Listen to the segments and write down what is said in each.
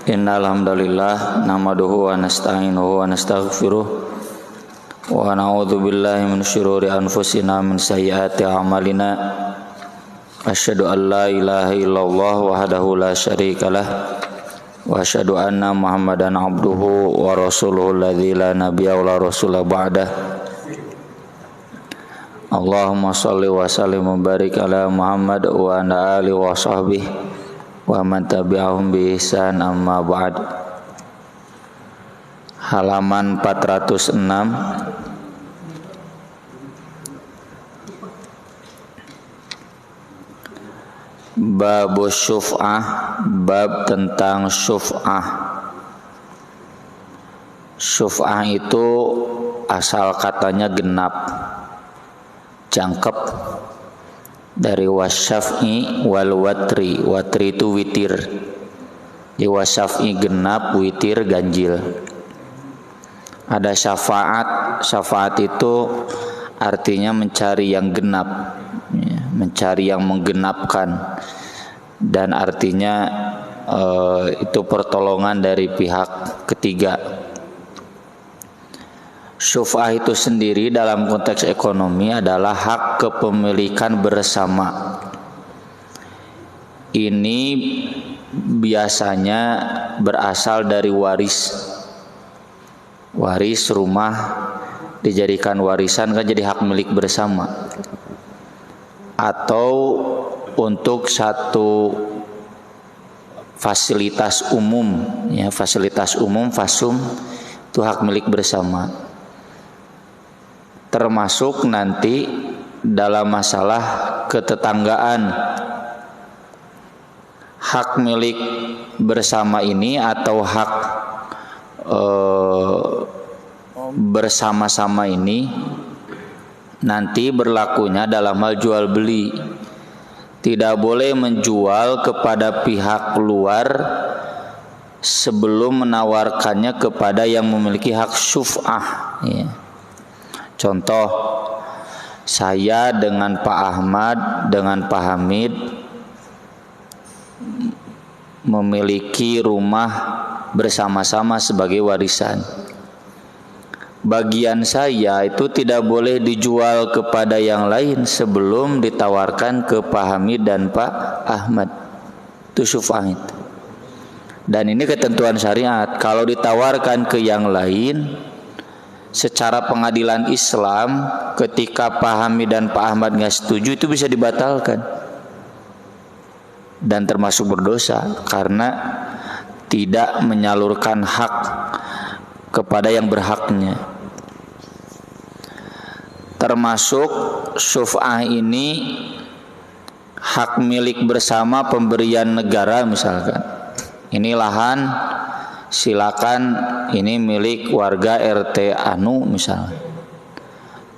Innal hamdalillah nahmaduhu wa nasta'inuhu wa nastaghfiruh wa na'udzu billahi min syururi anfusina min sayyiati a'malina. Asyhadu an la ilaha illallah wahdahu la syarikalah wa asyhadu anna Muhammadan abduhu wa rasuluhu alladzi la nabiyya wa la rasula ba'dah. Allahumma shalli wa sallim wa barik ala Muhammad wa ala alihi wa sahbihi wa man tabi'ahum bi ihsan, amma ba'd. Halaman 406. Bab syuf'ah, bab tentang syuf'ah. Syuf'ah itu asal katanya genap, jangkep, dari wasyaf'i wal watri. Watri itu witir. Di wasyaf'i genap, witir ganjil. Ada syafaat. Syafaat itu artinya mencari yang genap, mencari yang menggenapkan, dan artinya itu pertolongan dari pihak ketiga. Syuf'ah itu sendiri dalam konteks ekonomi adalah hak kepemilikan bersama. Ini biasanya berasal dari waris. Waris rumah dijadikan warisan kan jadi hak milik bersama. Atau untuk satu fasilitas umum, ya, fasilitas umum fasum itu hak milik bersama. Termasuk nanti dalam masalah ketetanggaan, hak milik bersama ini atau hak bersama-sama ini nanti berlakunya dalam hal jual beli. Tidak boleh menjual kepada pihak luar sebelum menawarkannya kepada yang memiliki hak syuf'ah, ya. Contoh, saya dengan Pak Ahmad, dengan Pak Hamid memiliki rumah bersama-sama sebagai warisan. Bagian saya itu tidak boleh dijual kepada yang lain sebelum ditawarkan ke Pak Hamid dan Pak Ahmad. Itu syuf'ah itu. Dan ini ketentuan syariat. Kalau ditawarkan ke yang lain, secara pengadilan Islam, ketika Pak Hamid dan Pak Ahmad nggak setuju, itu bisa dibatalkan dan termasuk berdosa karena tidak menyalurkan hak kepada yang berhaknya. Termasuk syuf'ah ini hak milik bersama pemberian negara, misalkan ini lahan, silakan, ini milik warga RT anu misalnya.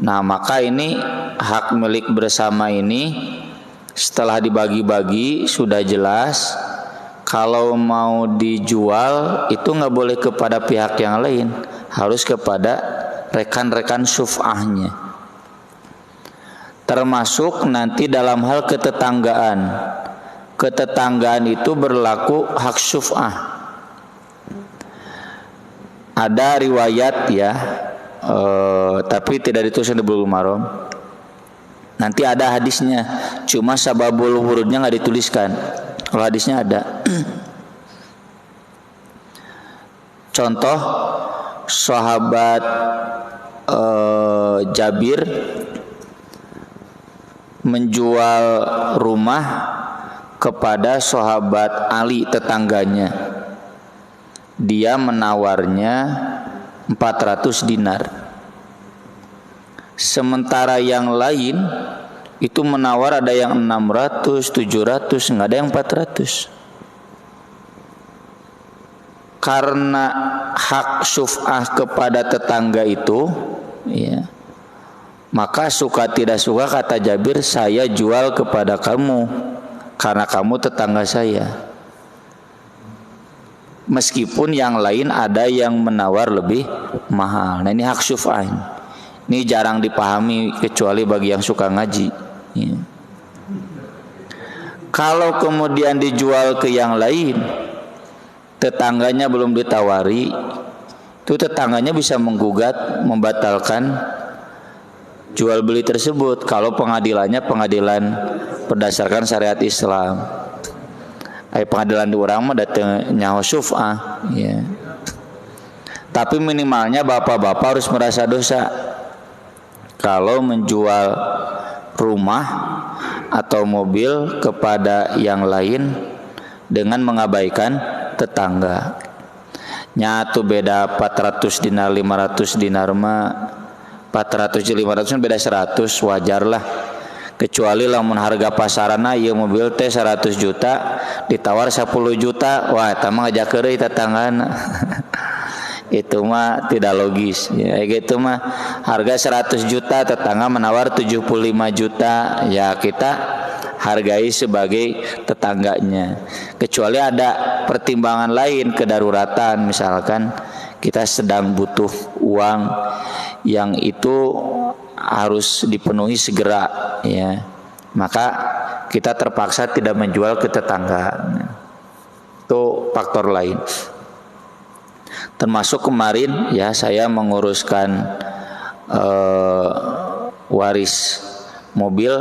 Nah, maka ini hak milik bersama ini setelah dibagi-bagi sudah jelas. Kalau mau dijual itu nggak boleh kepada pihak yang lain, harus kepada rekan-rekan syuf'ahnya. Termasuk nanti dalam hal ketetanggaan. Ketetanggaan itu berlaku hak syuf'ah. Ada riwayat, ya, tapi tidak ditulis di Bulughul Maram. Nanti ada hadisnya, cuma sababul wurudnya nggak dituliskan. Kalau hadisnya ada. Contoh, sahabat Jabir menjual rumah kepada sahabat Ali, tetangganya. Dia menawarnya 400 dinar. Sementara yang lain itu menawar ada yang 600, 700, nggak ada yang 400. Karena hak syuf'ah kepada tetangga itu, ya, maka suka tidak suka kata Jabir, saya jual kepada kamu karena kamu tetangga saya. Meskipun yang lain ada yang menawar lebih mahal. Nah, ini hak syuf'ah. Ini jarang dipahami kecuali bagi yang suka ngaji, ya. Kalau kemudian dijual ke yang lain, tetangganya belum ditawari, itu tetangganya bisa menggugat, membatalkan jual beli tersebut kalau pengadilannya pengadilan berdasarkan syariat Islam. Pengadilan di urang mah datang nyaho syuf'ah, ya. Tapi minimalnya bapak-bapak harus merasa dosa kalau menjual rumah atau mobil kepada yang lain dengan mengabaikan tetangga. Nyatu beda 400 dinar 500 dinar mah 400 500 beda 100 wajar lah. Kecuali lamun harga pasarana ieu mobil teh 100 juta ditawar 10 juta, wah eta mah ngajakeun deui tetanggana. Itu mah tidak logis ya, gitu mah harga 100 juta tetangga menawar 75 juta, ya kita hargai sebagai tetangganya. Kecuali ada pertimbangan lain, kedaruratan, misalkan kita sedang butuh uang yang itu harus dipenuhi segera, ya, maka kita terpaksa tidak menjual ke tetangga. Itu faktor lain. Termasuk kemarin ya saya menguruskan waris mobil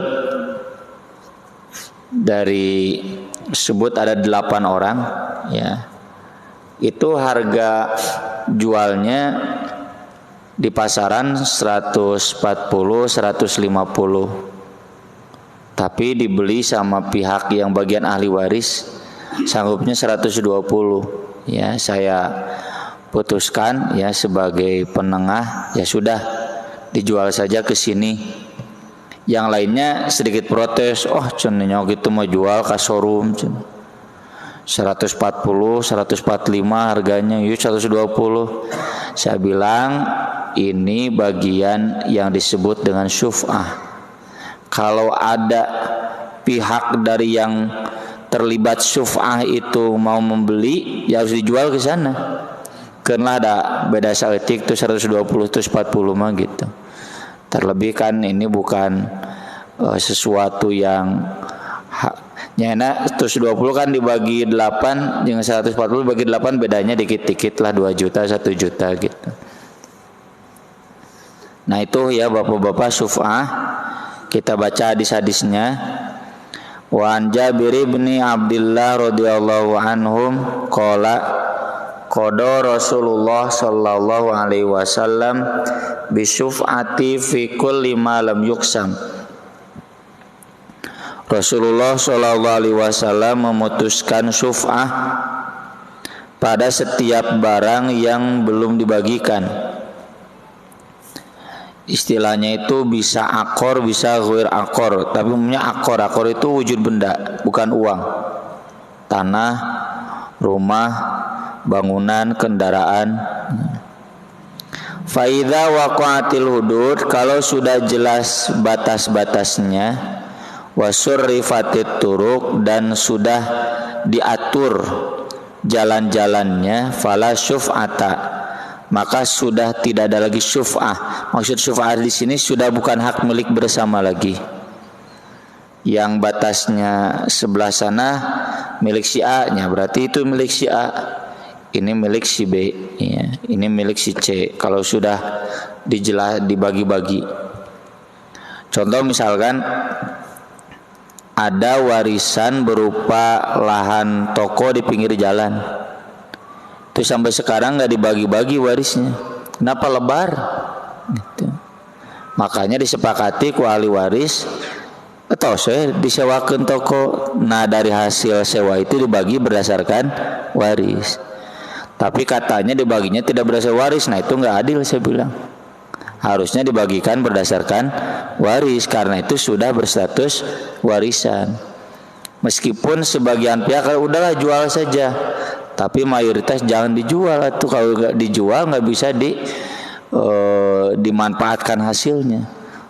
dari sebut ada 8 orang, ya. Itu harga jualnya di pasaran 140 150, tapi dibeli sama pihak yang bagian ahli waris sanggupnya 120, ya. Saya putuskan ya sebagai penengah, ya sudah dijual saja ke sini. Yang lainnya sedikit protes, oh cenanya gitu mau jual ke showroom 140 145 harganya, yuk 120. Saya bilang ini bagian yang disebut dengan syuf'ah. Kalau ada pihak dari yang terlibat syuf'ah itu mau membeli, ya harus dijual ke sana. Karena ada beda saeutik tuh 120 tuh 40 mah gitu. Terlebih kan ini bukan sesuatu yang nyana 120 kan dibagi 8 dengan 140 dibagi 8 bedanya dikit-dikit lah, 2 juta 1 juta gitu. Nah itu ya bapak-bapak syuf'ah. Kita baca hadis-hadisnya. Wa an Jabir bin Abdullah radhiyallahu anhum qala qada Rasulullah sallallahu alaihi wasallam bi syuf'ati fi kulli ma lam yuqsam. Rasulullah sallallahu alaihi wasallam memutuskan syuf'ah pada setiap barang yang belum dibagikan. Istilahnya itu bisa akor, bisa ghair akor, tapi umumnya akor. Akor itu wujud benda, bukan uang. Tanah, rumah, bangunan, kendaraan. Fa idza waqa'atil hudud, kalau sudah jelas batas-batasnya, wasurrifatit turuq, dan sudah diatur jalan-jalannya, fala syuf'ata, maka sudah tidak ada lagi syuf'ah. Maksud syuf'ah di sini sudah bukan hak milik bersama lagi. Yang batasnya sebelah sana milik si A-nya, berarti itu milik si A. Ini milik si B, ya. Ini milik si C. Kalau sudah dibagi-bagi. Contoh misalkan ada warisan berupa lahan toko di pinggir jalan. Itu sampai sekarang nggak dibagi-bagi warisnya. Kenapa lebar? Gitu. Makanya disepakati ku ahli waris, atau saya disewakan toko. Nah dari hasil sewa itu dibagi berdasarkan waris. Tapi katanya dibaginya tidak berdasarkan waris. Nah itu nggak adil, saya bilang. Harusnya dibagikan berdasarkan waris, karena itu sudah berstatus warisan. Meskipun sebagian pihak udahlah jual saja, tapi mayoritas jangan dijual. Itu kalau nggak dijual nggak bisa dimanfaatkan hasilnya.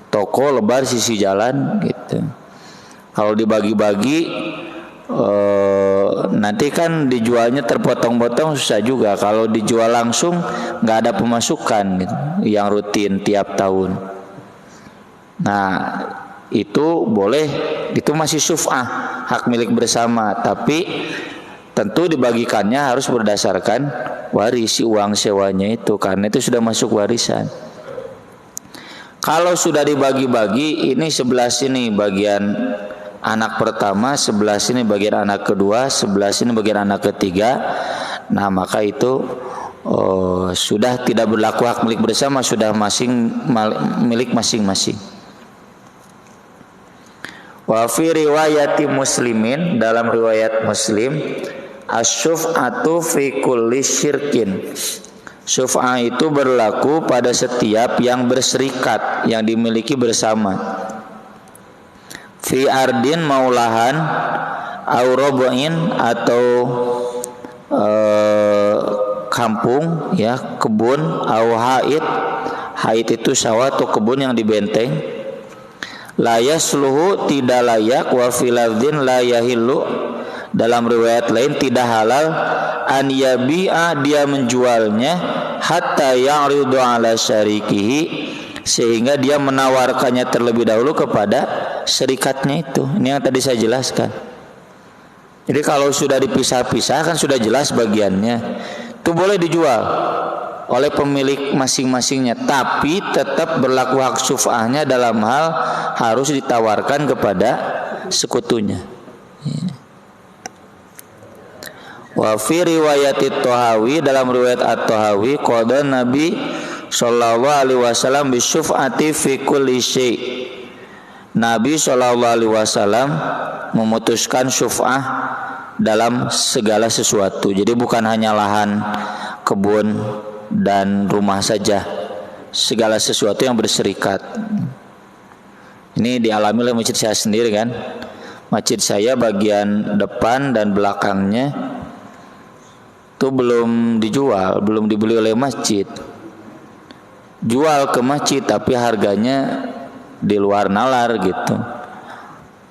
Toko lebar sisi jalan gitu. Kalau dibagi-bagi nanti kan dijualnya terpotong-potong, susah juga. Kalau dijual langsung nggak ada pemasukan gitu, yang rutin tiap tahun. Nah itu boleh, itu masih syuf'ah, hak milik bersama. Tapi tentu dibagikannya harus berdasarkan waris si uang sewanya itu, karena itu sudah masuk warisan. Kalau sudah dibagi-bagi, ini sebelah sini bagian anak pertama, sebelah sini bagian anak kedua, sebelah sini bagian anak ketiga, nah maka itu sudah tidak berlaku hak milik bersama, sudah milik masing-masing. Wa fi riwayati Muslimin, dalam riwayat Muslim, asyuf'atu fi kulli syirkin. Syuf'ah itu berlaku pada setiap yang berserikat, yang dimiliki bersama. Fi ardin maulahan au robu'in, atau kampung ya, kebun, au haid itu sawah atau kebun yang dibenteng. La yasluhu, tidak layak, wa filadzin la yahillu, dalam riwayat lain tidak halal, an yabi'a, dia menjualnya, hatta ya'ridu ala syarikihi, sehingga dia menawarkannya terlebih dahulu kepada serikatnya itu. Ini yang tadi saya jelaskan. Jadi kalau sudah dipisah-pisah kan sudah jelas bagiannya, itu boleh dijual oleh pemilik masing-masingnya, tapi tetap berlaku hak syuf'ahnya dalam hal harus ditawarkan kepada sekutunya. Wa fi riwayat At-Tahawi, dalam riwayat At-Tahawi, qada Nabi sallallahu alaihi wasallam bi syuf'ati fi kulli syai'. Nabi sallallahu alaihi wasallam memutuskan syuf'ah dalam segala sesuatu. Jadi bukan hanya lahan, kebun dan rumah saja, segala sesuatu yang berserikat. Ini dialami oleh masjid saya sendiri kan. Masjid saya bagian depan dan belakangnya itu belum dijual, belum dibeli oleh masjid. Jual ke masjid tapi harganya di luar nalar gitu.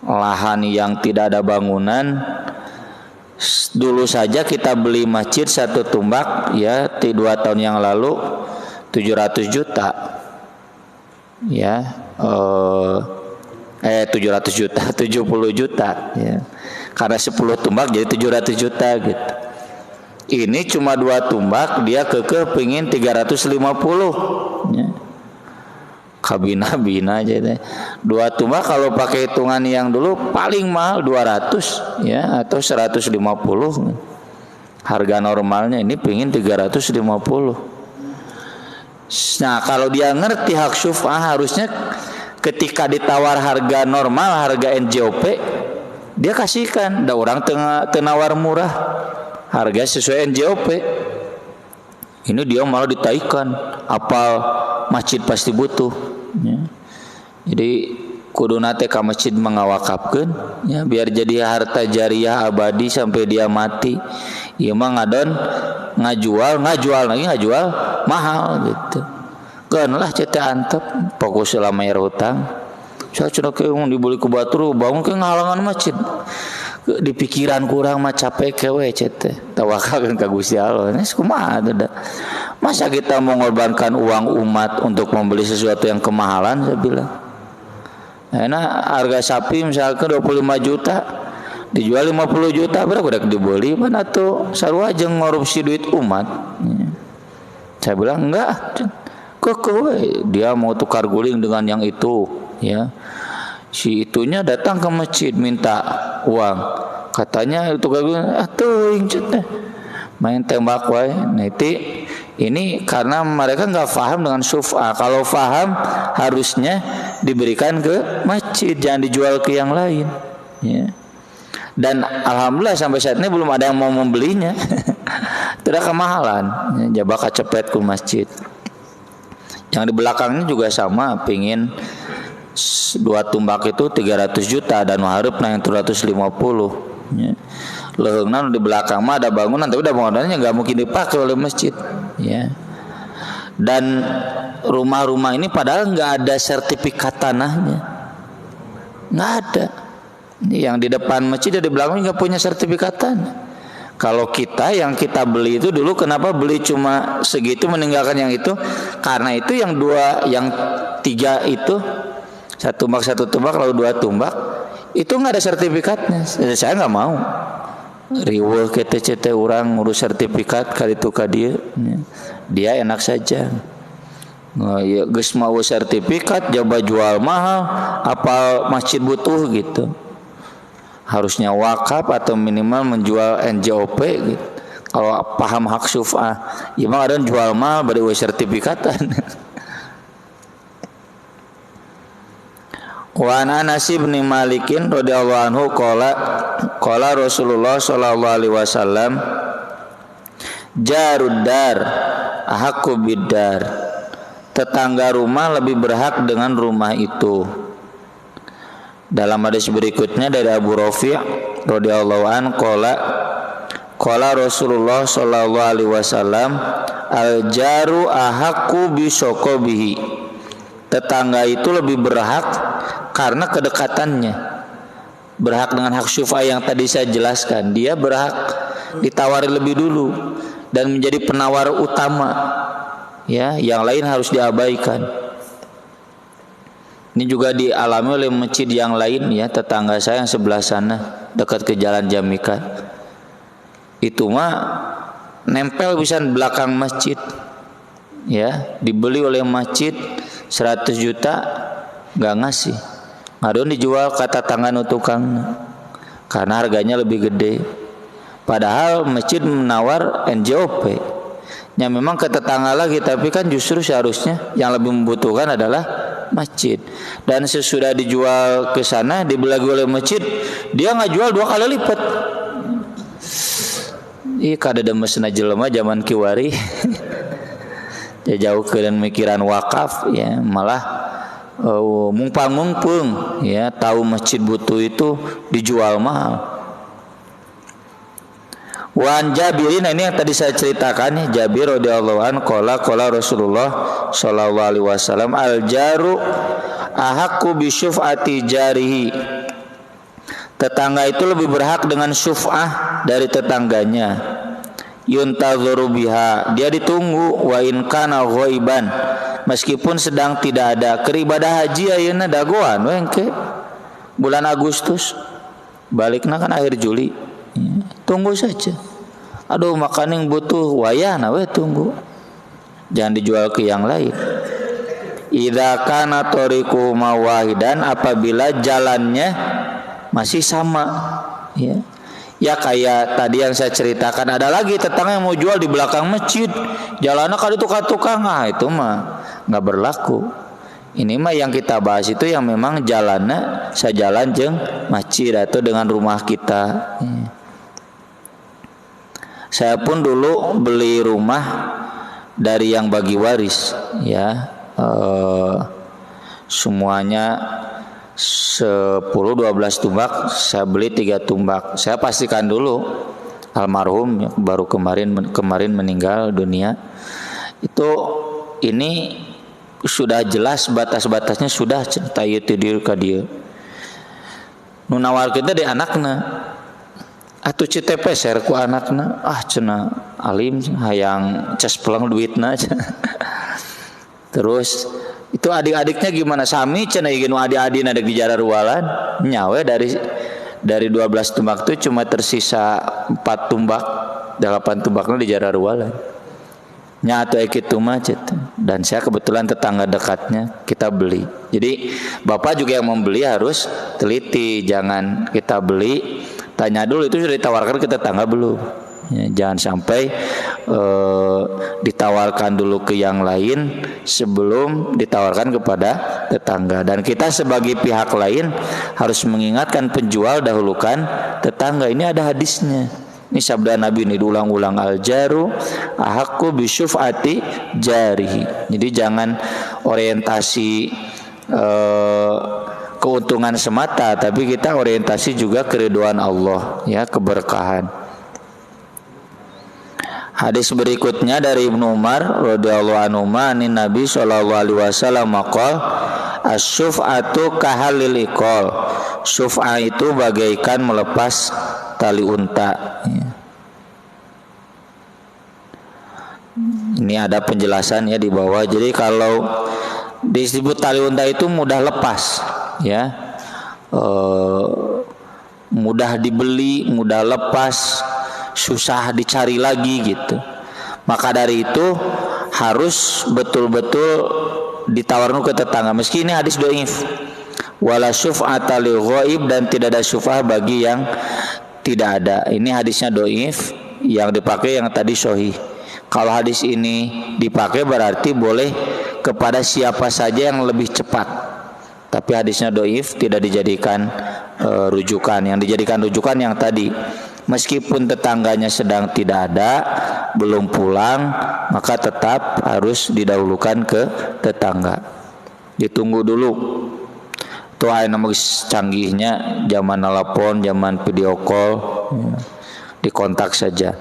Lahan yang tidak ada bangunan. Dulu saja kita beli masjid satu tumbak ya 2 tahun yang lalu 700 juta ya, 700 juta 70 juta ya, karena 10 tumbak jadi 700 juta gitu. Ini cuma 2 tumbak, dia pengin 350 ya. Kabina-bina aja deh. 2 tumbak kalau pakai hitungan yang dulu paling mahal 200 ya, atau 150. Harga normalnya ini pengin 350. Nah, kalau dia ngerti hak syuf'ah, harusnya ketika ditawar harga normal, harga NJOP, dia kasihkan. Da orang tenawar murah, harga sesuai NJOP. Ini dia malah ditaikan, apal masjid pasti butuh ya. Jadi kuduna teh ka masjid mengawakapkeun ya, biar jadi harta jariah abadi sampai dia mati. Ieu mah ngadon ngajual mahal gitu. Keun lah cete antep fokus selama bayar hutang. Saya cenah ke dibeli ku batur bangun ke ngahalangan masjid. Di pikiran kurang mah capek kewe cete tawakalkeun ka Gusti Allah. Nes kumaha atuh da. Masa kita mengorbankan uang umat untuk membeli sesuatu yang kemahalan, saya bilang. Enak harga sapi misalkan 25 juta dijual 50 juta, berapa udah dibeli mana tuh sarua jeung ngorupsi duit umat. Saya bilang enggak. Kok dia mau tukar guling dengan yang itu ya. Si itunya datang ke masjid minta uang, katanya itu atuh main tembak wae. Nah ini karena mereka nggak paham dengan syuf'ah. Kalau paham harusnya diberikan ke masjid, jangan dijual ke yang lain ya. Dan alhamdulillah sampai saat ini belum ada yang mau membelinya. Tidak kemahalan ya, jabak kacepet ke masjid. Yang di belakangnya juga sama, pingin 2 tumbak itu 300 juta dan maharupna yang 350 ya. Leheungna di belakang mah ada bangunan, tapi udah bangunannya nggak mungkin dipakai oleh masjid ya. Dan rumah-rumah ini padahal nggak ada sertifikat tanahnya, nggak ada. Yang di depan masjid dan di belakang nggak punya sertifikat tanah. Kalau kita yang kita beli itu dulu, kenapa beli cuma segitu meninggalkan yang itu? Karena itu yang 3 itu, 1 tumbak lalu 2 tumbak itu nggak ada sertifikatnya. Saya nggak mau. riweuh KTCT orang ngurus sertifikat kali itu ka dia enak saja. Nah, ya geus mau sertifikat coba jual mahal apa masjid butuh gitu. Harusnya wakaf atau minimal menjual NJOP gitu. Kalau paham hak syuf'ah, ya mah ada jual mahal bari sertifikatan. Wa Anas bin Malik radhiyallahu anhu qala Rasulullah sallallahu alaihi wasallam jarud dar ahqqu biddar, tetangga rumah lebih berhak dengan rumah itu. Dalam hadis berikutnya dari Abu Rafi' radhiyallahu an qala Rasulullah sallallahu alaihi wasallam al jaru ahqqu bi sokobihi, tetangga itu lebih berhak karena kedekatannya, berhak dengan hak syuf'ah yang tadi saya jelaskan. Dia berhak ditawari lebih dulu dan menjadi penawar utama, ya, yang lain harus diabaikan. Ini juga dialami oleh masjid yang lain, ya, tetangga saya yang sebelah sana dekat ke Jalan Jamika. Itu mah nempel bisa di belakang masjid, ya, dibeli oleh masjid 100 juta nggak ngasih, ngadon dijual kata tangan tukang karena harganya lebih gede. Padahal masjid menawar NJOP, ya memang ke tetangga lagi, tapi kan justru seharusnya yang lebih membutuhkan adalah masjid. Dan sesudah dijual ke sana dibeli lagi oleh masjid, dia nggak jual 2 kali lipat. Ih kada demesna jelema zaman kiwari. Ya jauh ke dan mikiran wakaf, ya malah mumpang-mumpung, ya, tahu masjid butuh itu dijual mahal. Wan Jabirin, ini yang tadi saya ceritakan, ya, Jabir radhiyallahu an qala Rasulullah sallallahu alaihi wasallam al jaru ahqqu bi syuf'ati jarihi, tetangga itu lebih berhak dengan syuf'ah dari tetangganya. Yuntazuru biha, dia ditunggu, wa in kana ghaiban, meskipun sedang tidak ada. Keribadah haji ayeuna dagoan we engke bulan Agustus, balikna kan akhir Juli, ya, tunggu saja. Aduh makaning butuh wayahna we tunggu, jangan dijual ke yang lain. Idza kana tariqu mawahidan, apabila jalannya masih sama, ya. Ya kayak tadi yang saya ceritakan, ada lagi tetangga yang mau jual di belakang masjid, jalannya kali tukang, itu mah nggak berlaku. Ini mah yang kita bahas itu yang memang jalannya sejalan jeung masjid atau dengan rumah kita. Saya pun dulu beli rumah dari yang bagi waris, ya, semuanya 10-12 tumbak, saya beli 3 tumbak. Saya pastikan dulu almarhum baru kemarin meninggal dunia. Itu ini sudah jelas batas-batasnya, sudah cerita ieu tidir ka dieu. Nu nawarkeun teh di anakna. Atuh cete peser ku anakna, cenah alim hayang cas pulang duitna. Terus itu adik-adiknya gimana? Sami cenah ieu adik-adik ada di jalan rualan nyawe dari 12 tumbak itu cuma tersisa 4 tumbak, 8 tumbaknya di jalan rualan. Nya atuh kitu mah dan saya kebetulan tetangga dekatnya, kita beli. Jadi bapak juga yang membeli harus teliti, jangan kita beli tanya dulu itu sudah ditawarkan ke tetangga belum. Ya, jangan sampai ditawarkan dulu ke yang lain sebelum ditawarkan kepada tetangga. Dan kita sebagai pihak lain harus mengingatkan penjual, dahulukan tetangga. Ini ada hadisnya. Ini sabda Nabi ini diulang-ulang, al jaru ahqqu bi syuf'ati jarihi. Jadi jangan orientasi keuntungan semata, tapi kita orientasi juga keridhaan Allah, ya, keberkahan. Hadis berikutnya dari Ibnu Umar radhiyallahu anhu, Nabi sallallahu alaihi wasallam maqal asy-syuf'atu kahalil iqal. Syuf'ah itu bagaikan melepas tali unta. Ini ada penjelasannya di bawah. Jadi kalau disebut tali unta itu mudah lepas, ya. mudah dibeli, mudah lepas, susah dicari lagi gitu. Maka dari itu harus betul-betul ditawarkan ke tetangga. Meski ini hadis dhaif. Wala syuf'ata lil ghaib, dan tidak ada syuf'ah bagi yang tidak ada. Ini hadisnya dhaif, yang dipakai yang tadi sahih. Kalau hadis ini dipakai berarti boleh kepada siapa saja yang lebih cepat. Tapi hadisnya dhaif, tidak dijadikan rujukan. Yang dijadikan rujukan yang tadi, meskipun tetangganya sedang tidak ada, belum pulang, maka tetap harus didahulukan ke tetangga. Ditunggu dulu. Tuh nama canggihnya zaman telepon, zaman video call, dikontak saja.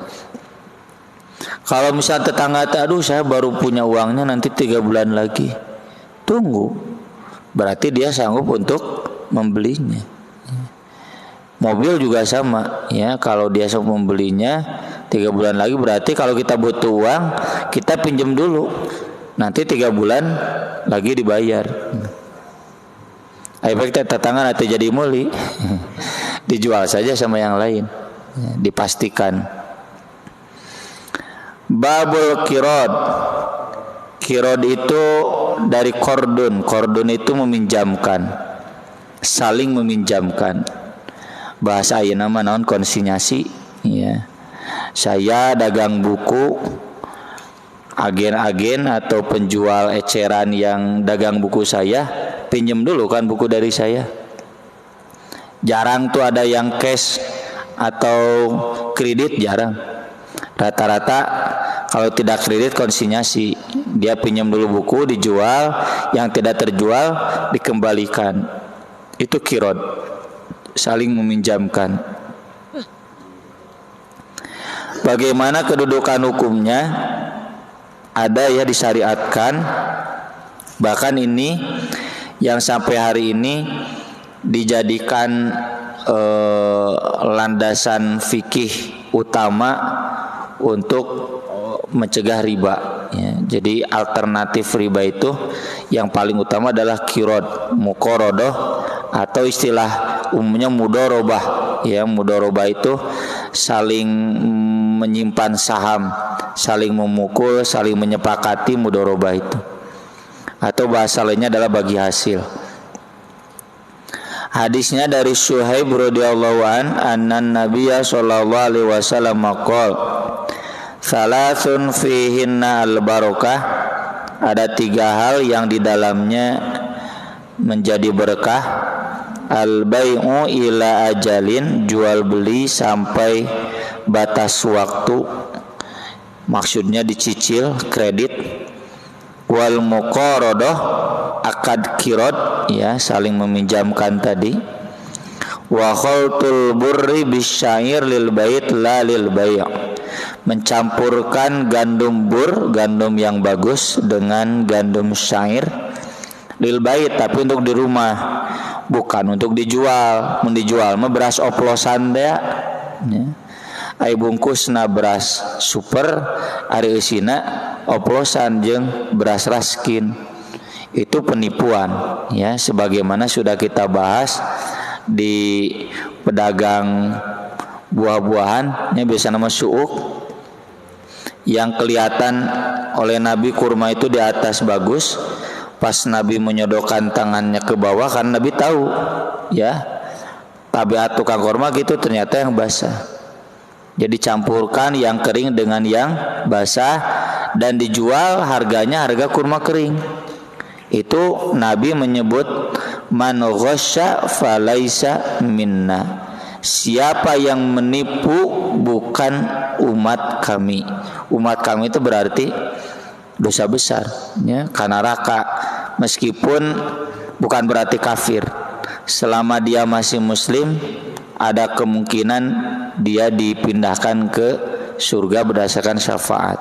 Kalau misal tetangga, aduh saya baru punya uangnya nanti 3 bulan lagi, tunggu. Berarti dia sanggup untuk membelinya. Mobil juga sama, ya. Kalau dia sanggup membelinya 3 bulan lagi, berarti kalau kita butuh uang, kita pinjam dulu. Nanti 3 bulan lagi dibayar. Efek tetangga nanti jadi muli, dijual saja sama yang lain, dipastikan. Babul kirod. Kirod itu dari kordun. Kordun itu meminjamkan, saling meminjamkan. Bahasa ayeuna mah naon konsinyasi, ya. Saya dagang buku, agen-agen atau penjual eceran yang dagang buku saya, pinjam dulu kan buku dari saya. Jarang tuh ada yang cash atau kredit, jarang. Rata-rata kalau tidak kredit konsinyasi, dia pinjam dulu buku, dijual, yang tidak terjual dikembalikan. Itu kirod, saling meminjamkan. Bagaimana kedudukan hukumnya? Ada ya, disyariatkan. Bahkan ini yang sampai hari ini dijadikan landasan fikih utama untuk mencegah riba, ya. Jadi alternatif riba itu yang paling utama adalah kirod, muqorodoh, atau istilah umumnya mudorobah, ya. Mudorobah itu saling menyimpan saham, saling memukul, saling menyepakati, mudorobah itu. Atau bahasa lainnya adalah bagi hasil. Hadisnya dari Syuhaib radhiyallahu annan Nabiyya sallallahu alaihi wasallam qol salasun fihinna al-barakah. Ada 3 hal yang di dalamnya menjadi berkah. Al-bai'u ila ajalin, jual beli sampai batas waktu, maksudnya dicicil, kredit. Wal muqaradah, akad kirod, ya, saling meminjamkan tadi. Wa khaltul burri bisyair lil bait la lil bai', mencampurkan gandum bur, gandum yang bagus, dengan gandum syair lil bait, tapi untuk di rumah, bukan untuk dijual. Mendijual mah beras oplosan dea, ya. Ai bungkusna beras super, ari eusina oplosan jeung beras raskin. Itu penipuan, ya, sebagaimana sudah kita bahas di pedagang buah-buahan, ya, biasa nama suuk, yang kelihatan oleh Nabi kurma itu di atas bagus, pas Nabi menyodokkan tangannya ke bawah, karena Nabi tahu, ya, tabiat tukang kurma gitu, ternyata yang basah. Jadi campurkan yang kering dengan yang basah dan dijual, harganya harga kurma kering. Itu Nabi menyebut man ghasya falaisa minna, siapa yang menipu bukan umat kami. Umat kami itu berarti dosa besar, ya, karena neraka. Meskipun bukan berarti kafir, selama dia masih muslim, ada kemungkinan dia dipindahkan ke surga berdasarkan syafaat.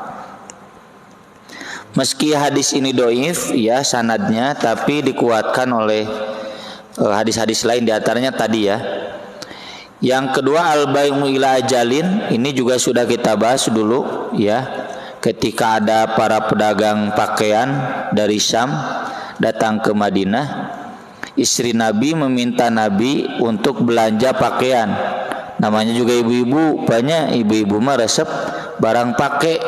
Meski hadis ini dhaif, ya, sanadnya, tapi dikuatkan oleh hadis-hadis lain, diantaranya tadi, ya. Yang kedua, al-bai'u ila ajalin, ini juga sudah kita bahas dulu, ya. Ketika ada para pedagang pakaian dari Syam datang ke Madinah, istri Nabi meminta Nabi untuk belanja pakaian. Namanya juga ibu-ibu, banyak ibu-ibu mah resep barang pakai,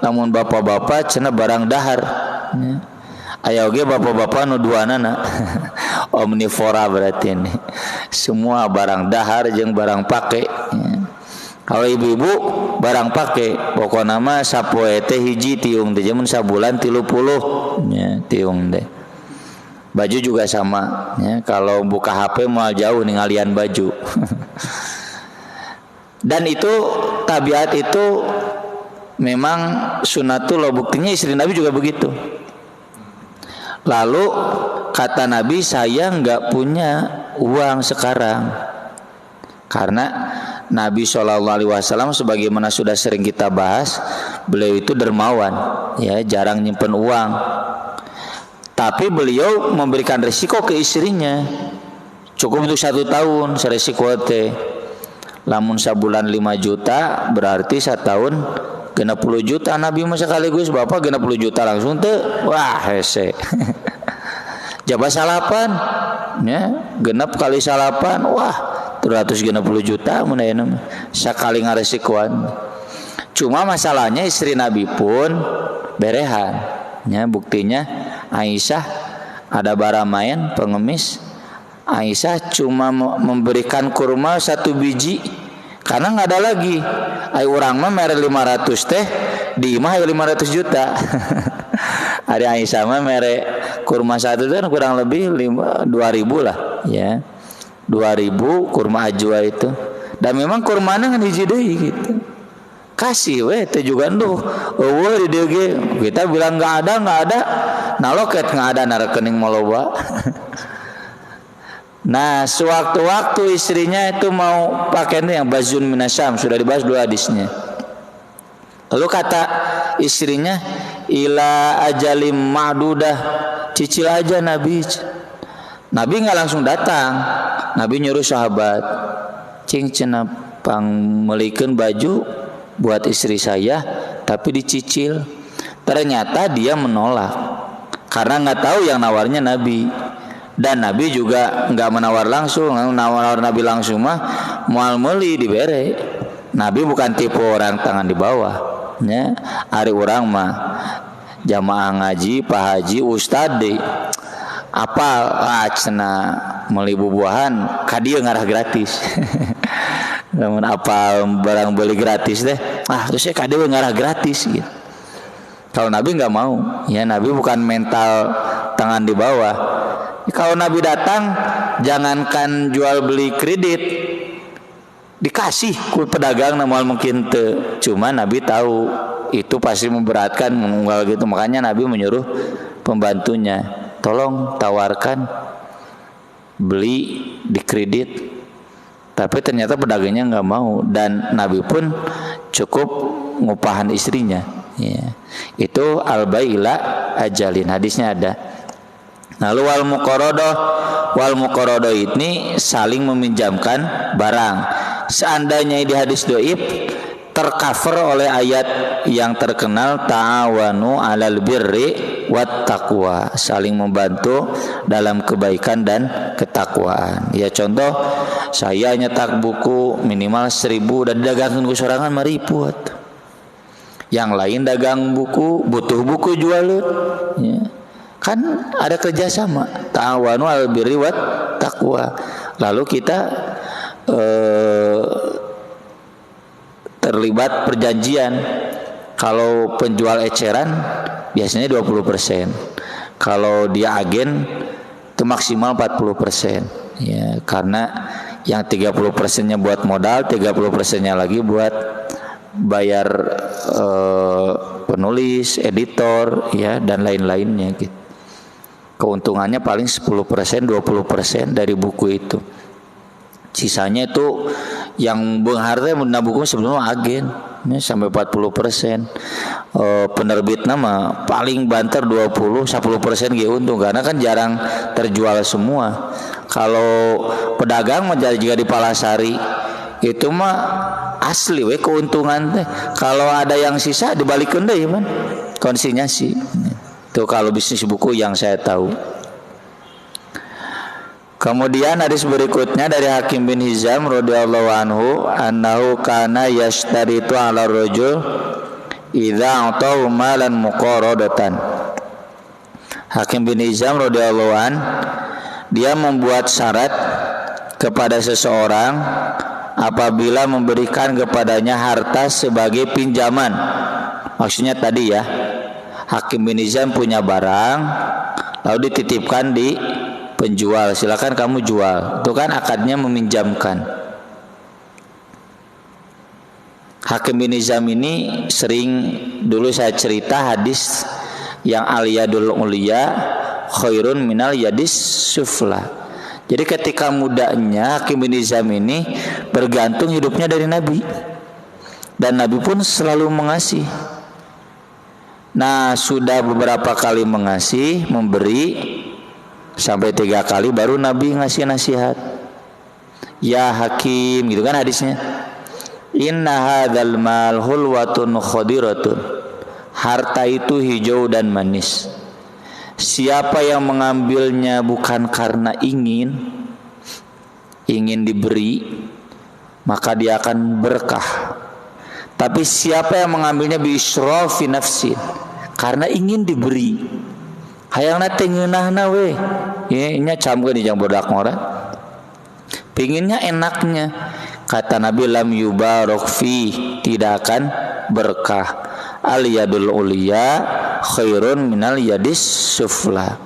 namun bapak-bapak cenah barang dahar. Aya oge bapak-bapak nu duanana omnivora berarti ini. Semua barang dahar jeung barang pakai. Kalau ibu-ibu barang pakai, pokokna mah sapoe teh hiji tiung teh mun sabulan 30 nya tiung teh. Baju juga sama ya. Kalau buka HP moal jauh ningalian baju. Dan itu tabiat itu memang sunatullah, buktinya istri Nabi juga begitu. Lalu kata Nabi, saya enggak punya uang sekarang. Karena Nabi SAW sebagaimana sudah sering kita bahas, beliau itu dermawan, ya, jarang nyimpen uang. Tapi beliau memberikan risiko ke istrinya. Cukup untuk 1 tahun seresiko teh. Lamun sabulan 5 juta berarti setahun 60 juta. Nabi mah sekaligus bapak 60 juta langsung teh. Wah hese. Jaba salapan ya, 6 kali salapan, wah 360 juta mun aya mah sakali ngaresikoan. Cuma masalahnya istri Nabi pun berehan ya, buktinya Aisyah ada bara main pengemis. Aisyah cuma memberikan kurma 1 biji karena nggak ada lagi. Ai urang mah mere 500 teh, di imah 500 juta. Ada Aisyah mah mere kurma 1 teh kurang lebih 2.000 lah ya. 2.000 kurma ajwa itu. Dan memang kurmana kan hiji deui gitu. Kasih we teh juga nduh. Eueuh di dieu ge. Kita bilang enggak ada. Nah loket enggak ada na rekening maloba. Nah, sewaktu-waktu istrinya itu mau pakaian yang bazun minasyam, sudah dibahas 2 hadisnya. Lalu kata istrinya, ila ajalim ma'dudah, cicil aja Nabi. Nabi nggak langsung datang. Nabi nyuruh sahabat, cing cenah pangmelikeun baju buat istri saya, tapi dicicil. Ternyata dia menolak karena nggak tahu yang nawarnya Nabi. Dan Nabi juga nggak menawar langsung. Nawar Nabi langsung mah moal meuli dibere. Nabi bukan tipe orang tangan di bawah ya. Ari urang mah jamaah ngaji, Pak Haji, Ustad deh apal cenah meuli bubuahan ka dieu ngarah gratis. Namun apal barang beli gratis deh, terus ka dieu ngarah gratis gitu. Kalau Nabi nggak mau ya, Nabi bukan mental tangan di bawah. Kalau Nabi datang, jangankan jual beli kredit, dikasih ku pedagang namal mungkin teu. Cuma Nabi tahu itu pasti memberatkan mengunggal gitu. Makanya Nabi menyuruh pembantunya, tolong tawarkan beli di kredit. Tapi ternyata pedagangnya nggak mau, dan Nabi pun cukup ngupahan istrinya. Ya. Itu al-baila ajalin, hadisnya ada. Lalu wal muqorodoh ini saling meminjamkan barang. Seandainya di hadis doib tercover oleh ayat yang terkenal ta'awanu 'alal birri wat taqwa, saling membantu dalam kebaikan dan ketakwaan. Ya contoh, saya nyetak buku minimal 1.000 dan didagangkeun ku sorangan 5.000. Yang lain dagang buku, butuh buku jualan ya. Kan ada kerjasama, ta'awanu 'alal birri wat taqwa. Lalu kita terlibat perjanjian. Kalau penjual eceran biasanya 20%. Kalau dia agen itu maksimal 40%. Ya, karena yang 30%-nya buat modal, 30%-nya lagi buat bayar penulis, editor, ya, dan lain-lainnya gitu. Keuntungannya paling 10%, 20% dari buku itu. Sisanya itu yang bengharnya buku sebelumnya agen ya, sampai 40%. Penerbit nama paling banter 10% gitu untung, karena kan jarang terjual semua. Kalau pedagang menjadi juga di Palasari itu mah asli we keuntungan teh. Kalau ada yang sisa dibalikin deh man, konsinyasi. Itu kalau bisnis buku yang saya tahu. Kemudian hadis berikutnya dari Hakim bin Hizam radhiyallahu anhu, annahu kana yashtaritu 'ala rajul idza atau malan muqaradatan. Hakim bin Hizam radhiyallahu an, dia membuat syarat kepada seseorang apabila memberikan kepadanya harta sebagai pinjaman. Maksudnya tadi ya, Hakim bin Hizam punya barang lalu dititipkan di penjual, silakan kamu jual. Itu kan akadnya meminjamkan. Hakim bin Hizam ini sering, dulu saya cerita hadis yang al-yadul uliya khairun minal yadis sufla. Jadi ketika mudanya Hakim bin Hizam ini bergantung hidupnya dari Nabi, dan Nabi pun selalu mengasih. Nah, sudah beberapa kali mengasih, memberi, sampai 3 kali baru Nabi ngasih nasihat. Ya Hakim, gitu kan hadisnya. Inna hadzal mal hulwatun khadiratun. Harta itu hijau dan manis. Siapa yang mengambilnya bukan karena ingin diberi, maka dia akan berkah. Tapi siapa yang mengambilnya bi israfi nafsin, karena ingin diberi, hayangna teh ngeunahna we, nya camkeun jeung bodak ngora, pinginnya enaknya, kata Nabi lam yubarak fi, tidak akan berkah. Al yadul uliya khairun minal yadis sufla.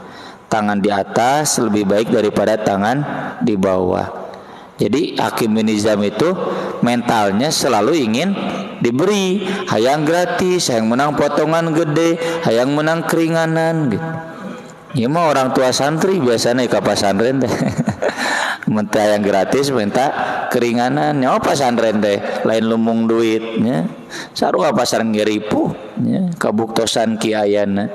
Tangan di atas lebih baik daripada tangan di bawah. Jadi Hakim bin Hizam itu mentalnya selalu ingin diberi, hayang gratis, hayang menang potongan gede, hayang menang keringanan gitu. Ya mah orang tua santri biasanya ke pesantren teh. Minta yang gratis, minta keringanan. Nyawa pesantren teh lain lumung duitnya. Sarua pasar ngeripu nya kabuktosan kiayana.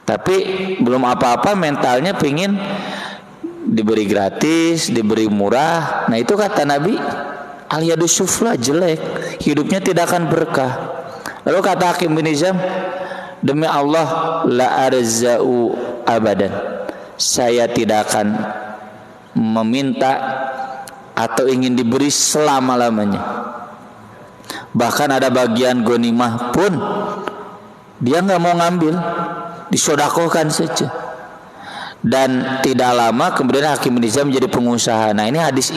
Tapi belum apa-apa mentalnya pengin diberi gratis, diberi murah. Nah itu kata Nabi, al-yadus sufla, jelek, hidupnya tidak akan berkah. Lalu kata Hakim bin Hizam, demi Allah la arzau abadan, saya tidak akan meminta atau ingin diberi selama-lamanya. Bahkan ada bagian ghanimah pun dia nggak mau ngambil, disodakohkan saja. Dan tidak lama kemudian Hakim bin Hizam menjadi pengusaha. Nah ini hadis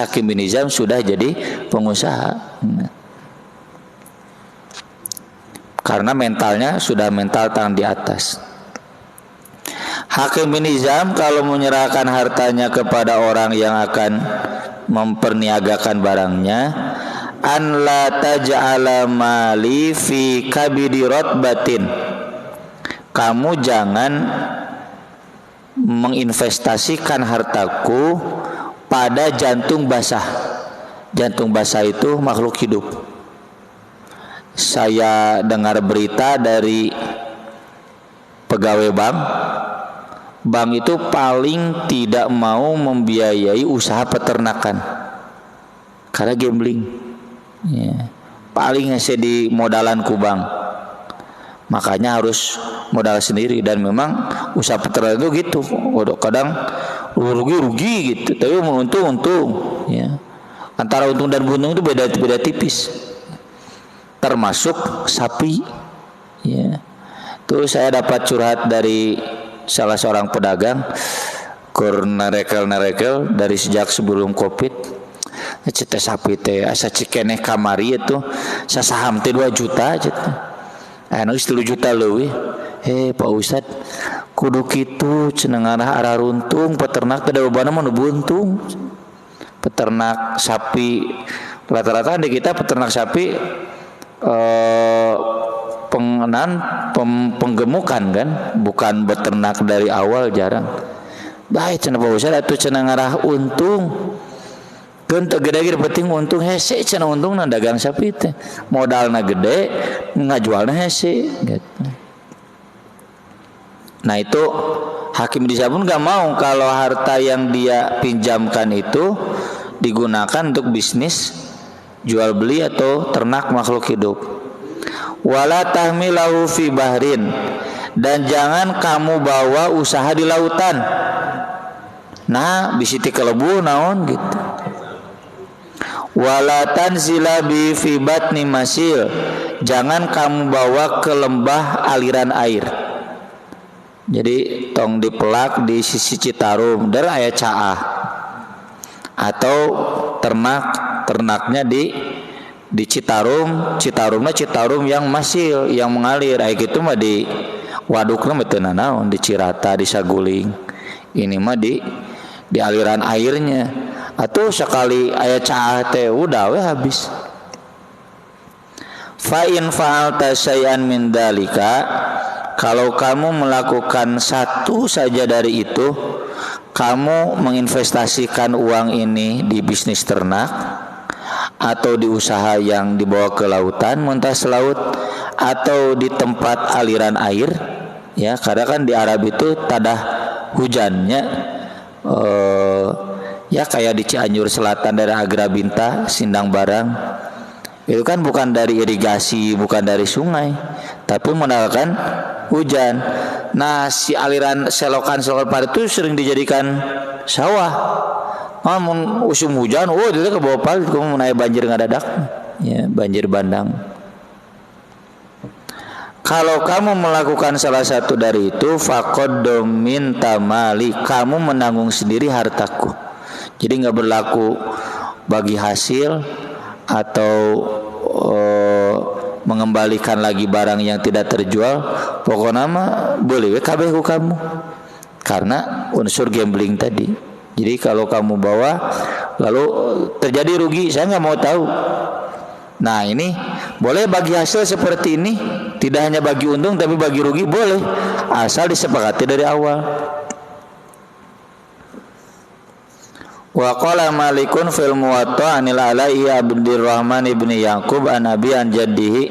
Hakim bin Hizam sudah jadi pengusaha. Karena mentalnya sudah mental tangan di atas. Hakim bin Hizam kalau menyerahkan hartanya kepada orang yang akan memperniagakan barangnya, an la taj'ala mali fi kabidi rotbatin, kamu jangan menginvestasikan hartaku pada jantung basah. Jantung basah itu makhluk hidup. Saya dengar berita dari pegawai bank itu paling tidak mau membiayai usaha peternakan karena gambling ya. Paling ngasih di modalan ku bank, makanya harus modal sendiri. Dan memang usaha peternakan itu gitu, kadang rugi gitu, tapi untung ya. Antara untung dan buntung itu beda tipis, termasuk sapi ya. Terus saya dapat curhat dari salah seorang pedagang, kur narekel dari sejak sebelum Covid. Cete sapi teh asa cikeneh kamari itu sasaham teh 2 juta cete. Anu 3 juta leuwih. Pak Ustad, kudu kitu cenah arah runtung peternak teh lobana mah nu buntung. Peternak sapi rata-rata di kita peternak sapi penggemukan kan, bukan beternak dari awal, jarang. Baik cenah Pak Ustad atuh cenah ngarah untung. Keun teu gede-gede penting untung hese cenah untungna dagang sapi teh. Modalna gede, ngajualna hese gitu. Nah itu Hakim bin Hizam pun gak mau kalau harta yang dia pinjamkan itu digunakan untuk bisnis jual beli atau ternak makhluk hidup. Wala tahmilahu fi bahrin, dan jangan kamu bawa usaha di lautan. Nah bisi ti kelebu naon gitu. Wala tanzila bi fi batni masil, jangan kamu bawa ke lembah aliran air. Jadi tong dipelak di sisi Citarum dar aya caah, atau ternaknya di Citarum yang masil yang mengalir. Aya kitu mah di wadukna mah teu nanaon, di Cirata, di Saguling. Ini mah di aliran airnya. Atau sekali aya caah teh udah we habis. Fa in fa'alta syai'an min dalika, kalau kamu melakukan satu saja dari itu, kamu menginvestasikan uang ini di bisnis ternak atau di usaha yang dibawa ke lautan, muntas laut, atau di tempat aliran air, ya karena kan di Arab itu tadah hujannya, ya kayak di Cianjur Selatan daerah Agrabinta, Sindang Barang, itu kan bukan dari irigasi, bukan dari sungai, tapi mengandalkan hujan. Nah si aliran selokan itu sering dijadikan sawah. Namun usum hujan, dia ke bawah palit, kamu naik banjir ngadadak, ya banjir bandang. Kalau kamu melakukan salah satu dari itu, faqad minta mali, kamu menanggung sendiri hartaku. Jadi nggak berlaku bagi hasil atau mengembalikan lagi barang yang tidak terjual. Pokoknya mah boleh kabeh ku kamu, karena unsur gambling tadi. Jadi kalau kamu bawa lalu terjadi rugi, saya nggak mau tahu. Nah ini boleh bagi hasil seperti ini, tidak hanya bagi untung tapi bagi rugi boleh, asal disepakati dari awal. Wa qala Malikun fil Muwatta anil Alai Abdurrahman ibn Yaqub an Abi an jaddihi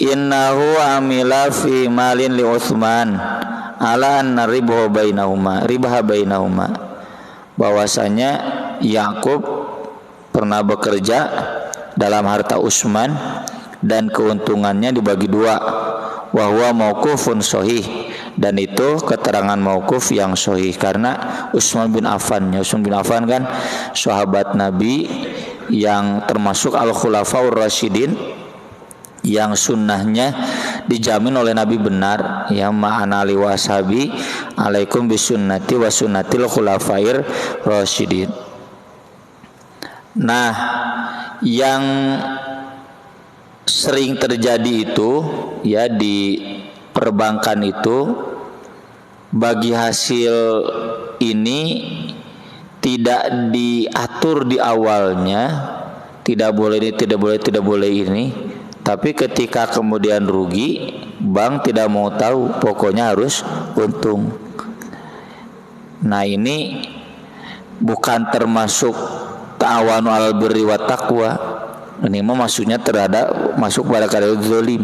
innahu amila fi malin li Utsman ala anna ribaha bainahuma, bahwasanya Yakub pernah bekerja dalam harta Utsman dan keuntungannya dibagi dua. Wa huwa mauqufun sahih, dan itu keterangan mauquf yang sahih karena Utsman bin Affan kan sahabat Nabi yang termasuk al-khulafaur rasyidin yang sunnahnya dijamin oleh Nabi benar, ya ma'ana li washabi alaikum bisunnati wa sunnatil khulafair rasyidin. Nah yang sering terjadi itu ya di perbankan itu, bagi hasil ini tidak diatur di awalnya, tidak boleh ini, tapi ketika kemudian rugi, bank tidak mau tahu, pokoknya harus untung. Nah ini bukan termasuk ta'awanu 'alal birri wat taqwa. Ini mah maksudnya masuk pada kategori zalim,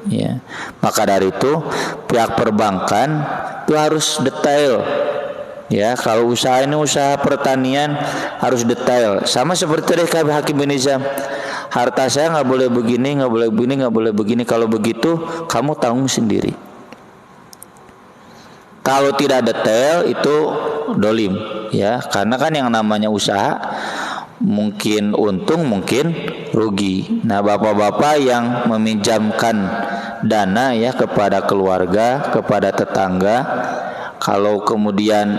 ya. Maka dari itu pihak perbankan itu harus detail, ya. Kalau usaha ini usaha pertanian harus detail, sama seperti dari Hakim bin Hizam, harta saya nggak boleh begini, nggak boleh begini, nggak boleh begini. Kalau begitu kamu tanggung sendiri. Kalau tidak detail itu dolim, ya, karena kan yang namanya usaha mungkin untung mungkin rugi. Nah bapak-bapak yang meminjamkan dana ya kepada keluarga, kepada tetangga, kalau kemudian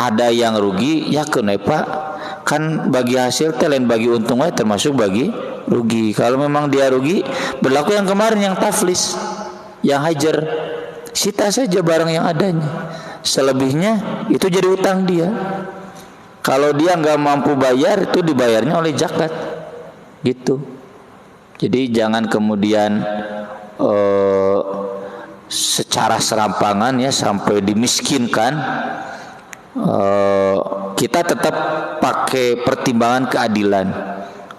ada yang rugi, ya kenapa? Kan bagi hasil lain bagi untungnya termasuk bagi rugi. Kalau memang dia rugi, berlaku yang kemarin yang taflis, yang hajar, sita saja barang yang adanya, selebihnya itu jadi utang dia. Kalau dia nggak mampu bayar, itu dibayarnya oleh zakat, gitu. Jadi jangan kemudian secara serampangan ya sampai dimiskinkan. Kita tetap pakai pertimbangan keadilan.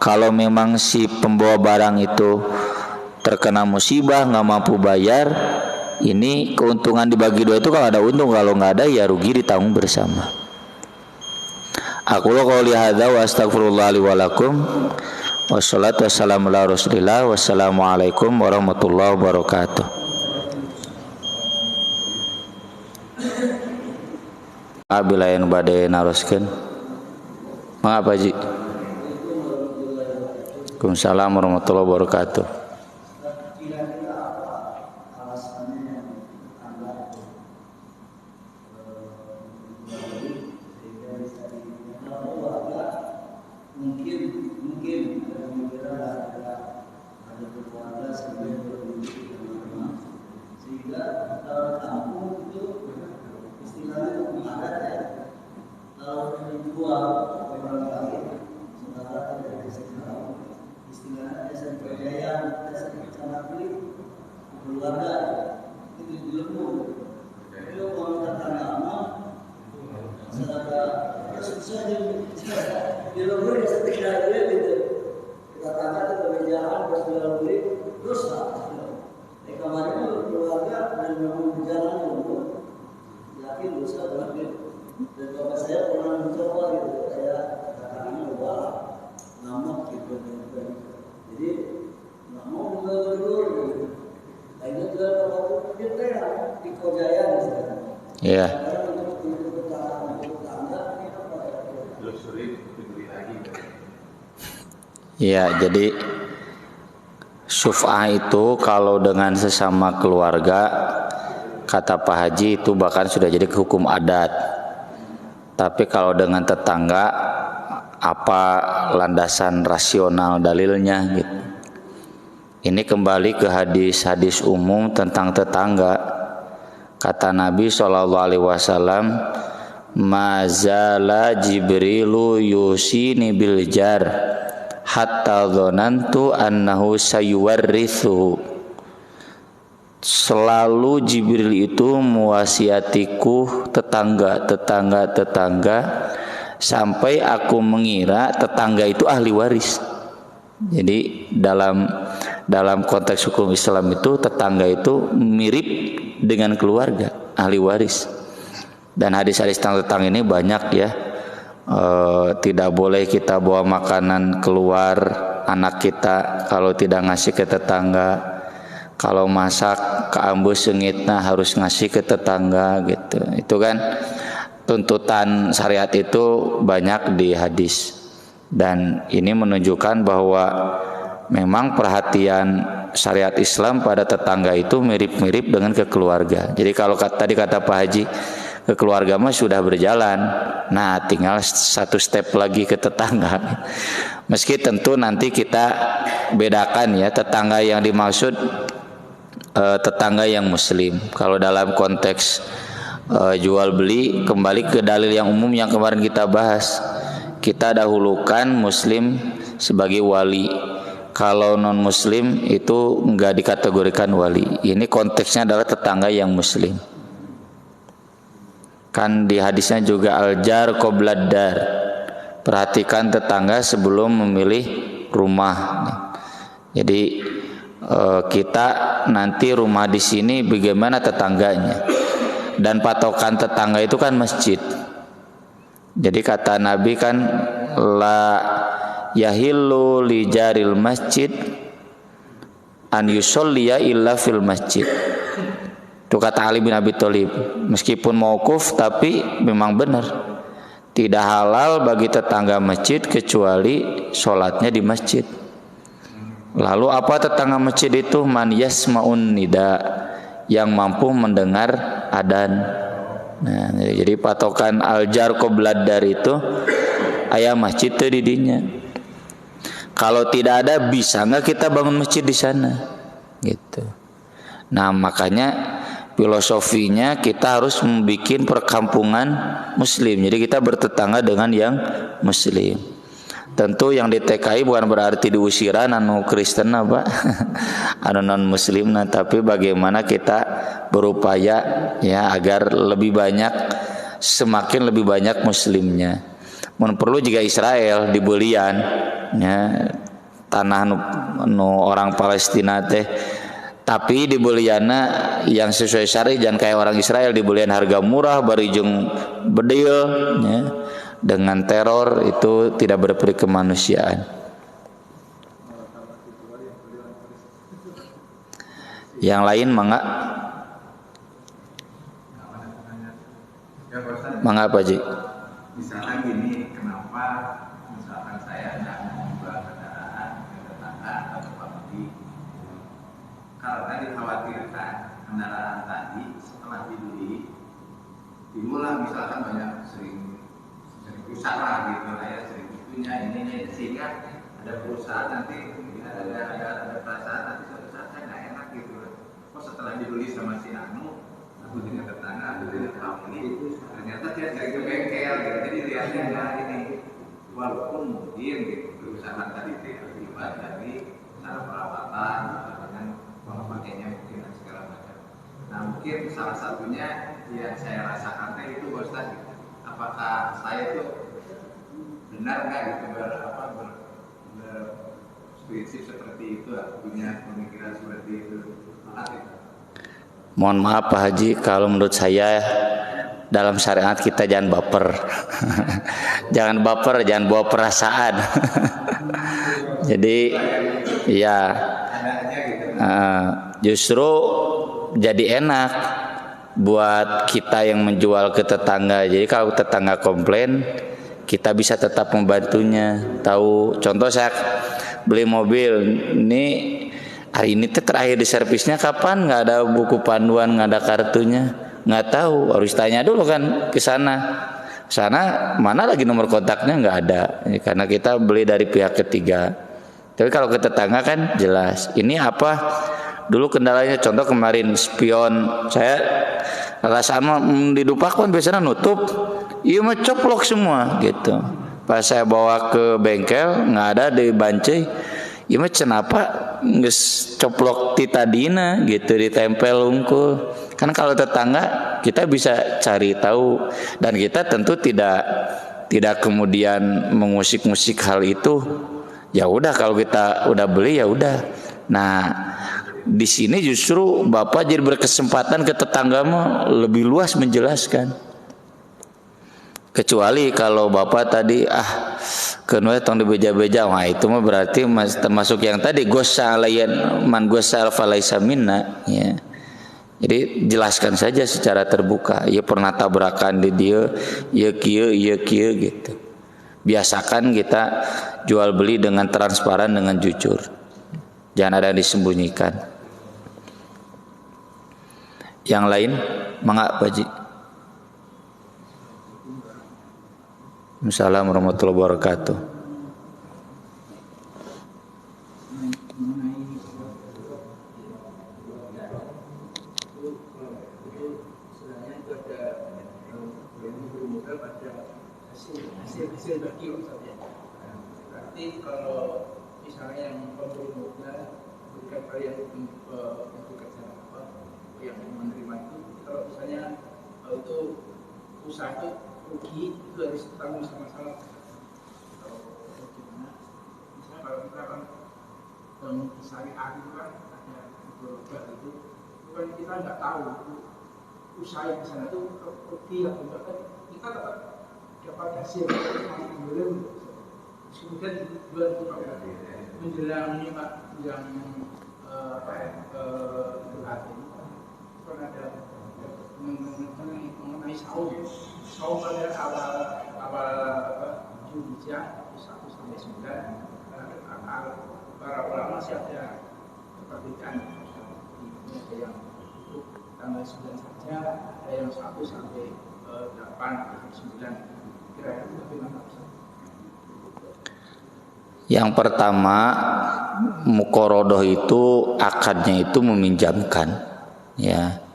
Kalau memang si pembawa barang itu terkena musibah nggak mampu bayar, ini keuntungan dibagi dua itu kalau ada untung, kalau nggak ada ya rugi ditanggung bersama. Aku qouli hadza wa astaghfirullah li wa lakum. Wassalatu wassalamu ala Rasulillah. Wassalamualaikum warahmatullahi wabarakatuh. Bila yang badai naroskeun. Mangga Pak Haji. Waalaikumsalam warahmatullahi wabarakatuh. Ya. Ya, jadi syuf'ah itu kalau dengan sesama keluarga, kata Pak Haji itu bahkan sudah jadi hukum adat. Tapi kalau dengan tetangga, apa landasan rasional dalilnya gitu. Ini kembali ke hadis-hadis umum tentang tetangga. Kata Nabi SAW, mazala Jibrilu yusini bil jar hatta dhonantu annahu sayuwarrithu. Selalu Jibril itu mewasiatiku tetangga sampai aku mengira tetangga itu ahli waris. Jadi dalam konteks hukum Islam itu tetangga itu mirip dengan keluarga, ahli waris. Dan hadis-hadis tentang tetangga ini banyak ya. Tidak boleh kita bawa makanan keluar anak kita kalau tidak ngasih ke tetangga. Kalau masak keambus sengitna harus ngasih ke tetangga gitu. Itu kan tuntutan syariat itu banyak di hadis. Dan ini menunjukkan bahwa memang perhatian syariat Islam pada tetangga itu mirip-mirip dengan kekeluarga. Jadi kalau tadi kata Pak Haji, kekeluarga mah sudah berjalan. Nah, tinggal satu step lagi ke tetangga. Meski tentu nanti kita bedakan ya, tetangga yang dimaksud tetangga yang muslim. Kalau dalam konteks jual beli, kembali ke dalil yang umum yang kemarin kita bahas. Kita dahulukan muslim sebagai wali. Kalau non muslim itu enggak dikategorikan wali. Ini konteksnya adalah tetangga yang muslim. Kan di hadisnya juga al-jar qoblad dar. Perhatikan tetangga sebelum memilih rumah. Jadi kita nanti rumah di sini bagaimana tetangganya. Dan patokan tetangga itu kan masjid. Jadi kata Nabi kan la yahillu li jaril masjid an yusolliya illa fil masjid. Itu kata Ali bin Abi Thalib. Meskipun mauquf tapi memang benar. Tidak halal bagi tetangga masjid kecuali sholatnya di masjid. Lalu apa tetangga masjid itu? Man yasma'un nida, yang mampu mendengar adzan. Nah, jadi patokan al-jar qoblad dar itu aya masjid teu di dinya. Kalau tidak ada, bisa nggak kita bangun masjid di sana? Gitu. Nah, makanya filosofinya kita harus membuat perkampungan muslim. Jadi kita bertetangga dengan yang muslim. Tentu yang di TKI bukan berarti diusiran anu Kristen apa anu non muslim, nah, tapi bagaimana kita berupaya ya agar semakin lebih banyak muslimnya. Mun perlu juga Israel dibelian ya, tanah nu orang Palestina teh, tapi dibelianna yang sesuai syari, jangan kayak orang Israel dibelian harga murah bari jeung bedil ya. Dengan teror itu tidak berperi kemanusiaan. Yang lain mangga? Mangga Pak Ji. Misalnya gini, kenapa misalkan saya nggak menjual kendaraan ke tetangga atau pembeli, karena dikhawatirkan kendaraan tadi setelah dibeli dimulai misalkan banyak sering rusak lah gitu lah ya, sering itunya ini sehingga ada perusahaan nanti ada perasaan nanti suatu saat saya nggak enak gitu. Kok setelah dibeli sama si Anu, aku dengan tetangga, aku dengan family, ternyata dia dari ke bengkel gitu. Jadi lihatnya nggak ini, walaupun mungkin gitu perusahaan tadi itu akibat dari cara perawatan dengan pemakaiannya mungkin dan segala macam. Nah mungkin salah satunya yang saya rasakan itu Ustaz, apakah saya itu benar nggak gitu berprinsip seperti itu, punya pemikiran seperti itu. Mohon maaf Pak Haji, kalau menurut saya dalam syariat kita jangan baper. Jangan baper, jangan bawa perasaan. Jadi ya justru jadi enak buat kita yang menjual ke tetangga. Jadi kalau tetangga komplain, kita bisa tetap membantunya. Tahu, contoh saya beli mobil, ini hari ini terakhir di servisnya kapan? Nggak ada buku panduan, nggak ada kartunya, nggak tahu. Harus tanya dulu kan ke sana. Sana mana lagi nomor kontaknya nggak ada, karena kita beli dari pihak ketiga. Tapi kalau ke tetangga kan jelas. Ini apa? Dulu kendalanya, contoh kemarin spion saya rasanya di Dupakwan biasanya nutup, iya mah coplok semua gitu. Pas saya bawa ke bengkel nggak ada di Bancai, iya mah kenapa nggak coplok titadina gitu, ditempel unggul. Kan kalau tetangga kita bisa cari tahu, dan kita tentu tidak kemudian mengusik-musik hal itu. Ya udah, kalau kita udah beli ya udah. Nah, di sini justru Bapak jadi berkesempatan ke tetanggamu lebih luas menjelaskan. Kecuali kalau Bapak tadi kenwe tong dibeja-beja, wah itu mah berarti termasuk yang tadi gosa alayan man gosa falaisa minna ya. Jadi jelaskan saja secara terbuka. Ya pernah tabrakan di dia, ya kieu gitu. Biasakan kita jual beli dengan transparan, dengan jujur. Jangan ada yang disembunyikan. Yang lain, mangga Pak Ji. Assalamualaikum warahmatullahi wabarakatuh. Berarti kalau misalnya yang pemberi modal berikan pada yang bekerja yang menerima itu, kalau misalnya itu usaha itu rugi, itu harus tanggung sama-sama. Kalau gimana? Misalnya kalau kita kan syariah itu kan ada beberapa itu kan kita nggak tahu usaha yang di sana itu rugi atau enggak, kan kita dapat hasil belum. Kemudian jual itu menjelang yang berat ini kan ada mengenai saum pada awal Zulhijjah 1 sampai 9. Para ulama masih ada perbedaan, ada yang untuk tanggal 9 saja, ada yang 1 sampai 8 atau 9. Kira-kira bagaimana? Yang pertama, mukorodoh itu akadnya itu meminjamkan, ya.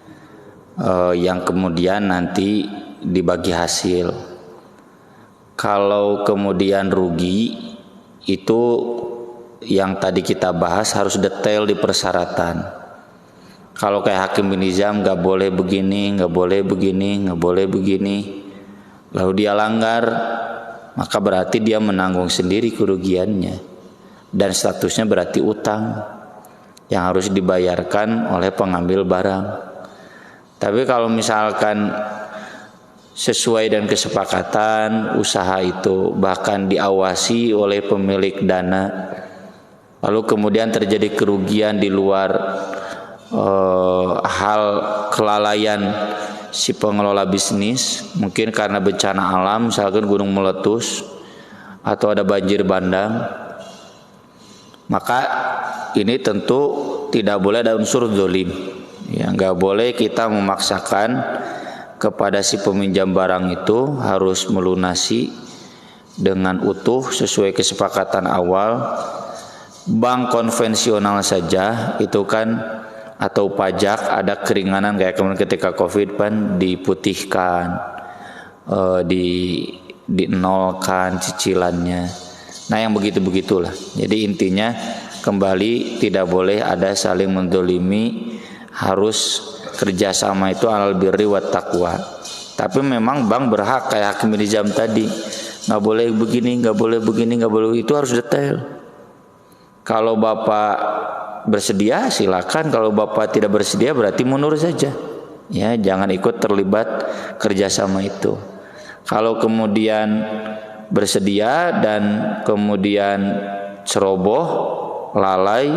Yang kemudian nanti dibagi hasil. Kalau kemudian rugi, itu yang tadi kita bahas harus detail di persyaratan. Kalau kayak Hakim bin Hizam nggak boleh begini, nggak boleh begini, nggak boleh begini, lalu dia langgar, maka berarti dia menanggung sendiri kerugiannya, dan statusnya berarti utang yang harus dibayarkan oleh pengambil barang. Tapi kalau misalkan sesuai dengan kesepakatan usaha itu, bahkan diawasi oleh pemilik dana, lalu kemudian terjadi kerugian di luar hal kelalaian si pengelola bisnis, mungkin karena bencana alam, misalkan gunung meletus atau ada banjir bandang, maka ini tentu tidak boleh ada unsur zalim. Ya, nggak boleh kita memaksakan kepada si peminjam barang itu harus melunasi dengan utuh sesuai kesepakatan awal. Bank konvensional saja itu kan, atau pajak ada keringanan kayak kemarin ketika Covid kan diputihkan, dinolkan cicilannya. Nah yang begitu-begitulah. Jadi intinya kembali tidak boleh ada saling mendolimi, harus kerjasama itu alal birri wat taqwa. Tapi memang bank berhak kayak Hakim bin Hizam tadi, nggak boleh begini, nggak boleh begini, nggak boleh itu, harus detail. Kalau Bapak bersedia silakan, kalau Bapak tidak bersedia berarti mundur saja. Ya, jangan ikut terlibat kerjasama itu. Kalau kemudian bersedia dan kemudian ceroboh, lalai,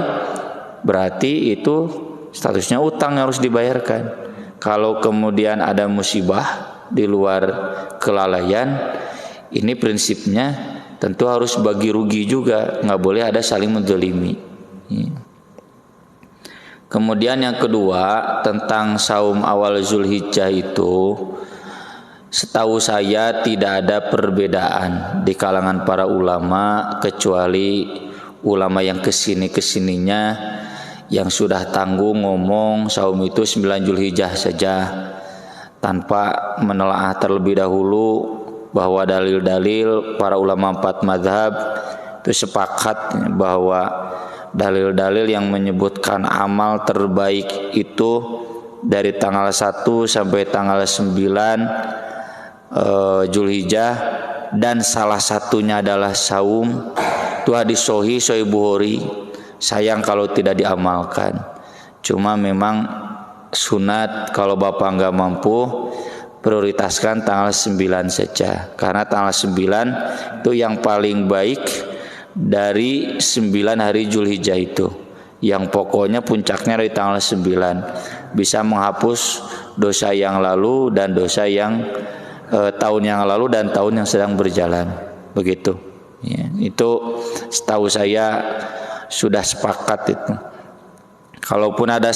berarti itu statusnya utang yang harus dibayarkan. Kalau kemudian ada musibah di luar kelalaian, ini prinsipnya tentu harus bagi rugi juga, nggak boleh ada saling menzalimi. Kemudian yang kedua tentang saum awal Zulhijjah itu, setahu saya tidak ada perbedaan di kalangan para ulama kecuali ulama yang kesininya yang sudah tanggung ngomong saum itu 9 Zulhijjah saja tanpa menelaah terlebih dahulu bahwa dalil-dalil para ulama 4 mazhab itu sepakat bahwa dalil-dalil yang menyebutkan amal terbaik itu dari tanggal 1 sampai tanggal 9 Zulhijjah dan salah satunya adalah saum, itu hadis sahih Bukhari. Sayang kalau tidak diamalkan. Cuma memang sunat kalau Bapak nggak mampu, prioritaskan tanggal 9 saja, karena tanggal 9 itu yang paling baik dari 9 hari Zulhijjah itu, yang pokoknya puncaknya dari tanggal 9, bisa menghapus dosa yang lalu dan dosa yang tahun yang lalu dan tahun yang sedang berjalan, begitu ya. Itu setahu saya sudah sepakat itu. Kalaupun ada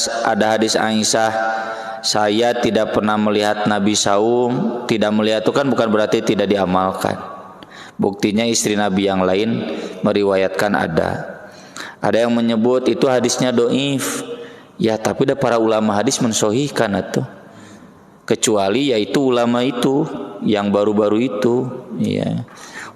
hadis Aisyah, saya tidak pernah melihat Nabi saum, tidak melihat itu kan bukan berarti tidak diamalkan. Buktinya istri Nabi yang lain meriwayatkan ada. Ada yang menyebut itu hadisnya doif. Ya tapi ada para ulama hadis mensohihkan itu. Kecuali yaitu ulama itu yang baru-baru itu. Ya.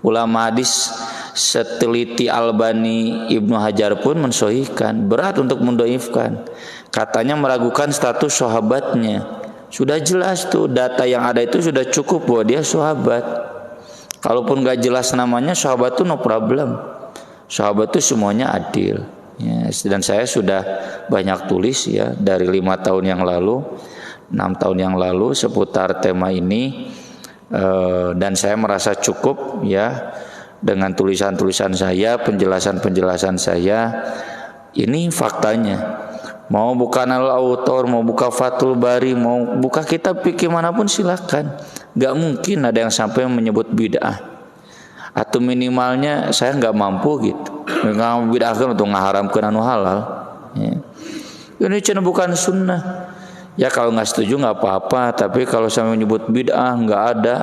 Ulama hadis seteliti Albani, Ibnu Hajar pun mensohihkan. Berat untuk mendoifkan. Katanya meragukan status sahabatnya. Sudah jelas tuh data yang ada itu sudah cukup bahwa dia sahabat. Kalaupun gak jelas namanya, sahabat itu no problem. Sahabat itu semuanya adil. Ya, dan saya sudah banyak tulis ya dari 5 tahun yang lalu, 6 tahun yang lalu seputar tema ini, dan saya merasa cukup ya dengan tulisan-tulisan saya, penjelasan-penjelasan saya. Ini faktanya. Mau buka Al-Autor, mau buka Fathul Bari, mau buka kitab fikih manapun silakan. Gak mungkin ada yang sampai menyebut bid'ah. Atau minimalnya saya gak mampu gitu. Nggak bid'ahkan untuk mengharamkan anu halal. Ya. Ini cina bukan sunnah. Ya kalau gak setuju gak apa-apa. Tapi kalau sampai menyebut bid'ah gak ada,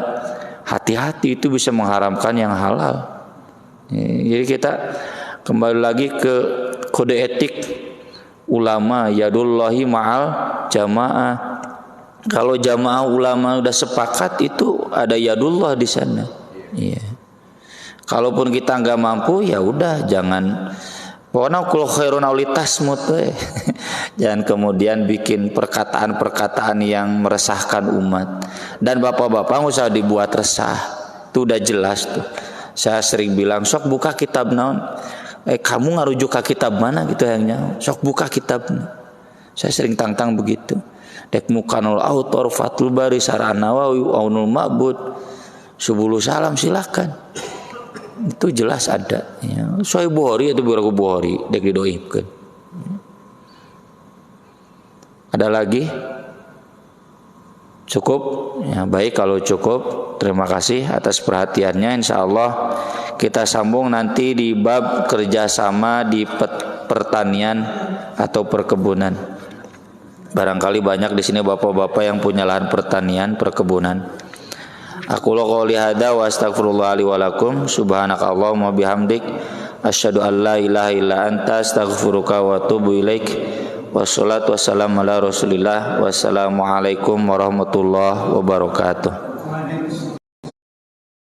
hati-hati, itu bisa mengharamkan yang halal. Ya, jadi kita kembali lagi ke kode etik ulama, yadullahi ma'al jamaah. Kalau jamaah ulama udah sepakat itu ada yadullah di sana. Iya. Kalaupun kita nggak mampu ya udah jangan. Pokoknya kalau khairun aulitasmut jangan kemudian bikin perkataan-perkataan yang meresahkan umat. Dan bapak-bapak nggak usah dibuat resah. Itu udah jelas tuh. Saya sering bilang sok buka kitab naon. Kamu ngarujuk ke kitab mana gitu yang sok buka kitabnya. Saya sering tantang begitu. Dek Mukanul Autor, Fathul Bari, Syarah Nawawi, Aunul Ma'bud, Subulus Salam silakan. Itu jelas ada. Ya. Sahih Bukhari itu Bukhari Bukhari dek didoibkeun. Ada lagi? Cukup? Ya, baik kalau cukup. Terima kasih atas perhatiannya. Insya Allah kita sambung nanti di bab kerjasama di pertanian atau perkebunan. Barangkali banyak di sini bapak-bapak yang punya lahan pertanian, perkebunan. Aku qouli hada wa astaghfirullah li wa lakum. Subhanakallahumma bihamdik asyhadu an la ilaha illa anta astaghfiruka wa atubu ilaik. Wassalatu wassalamu ala Rasulillah. Wassalamualaikum warahmatullahi wabarakatuh.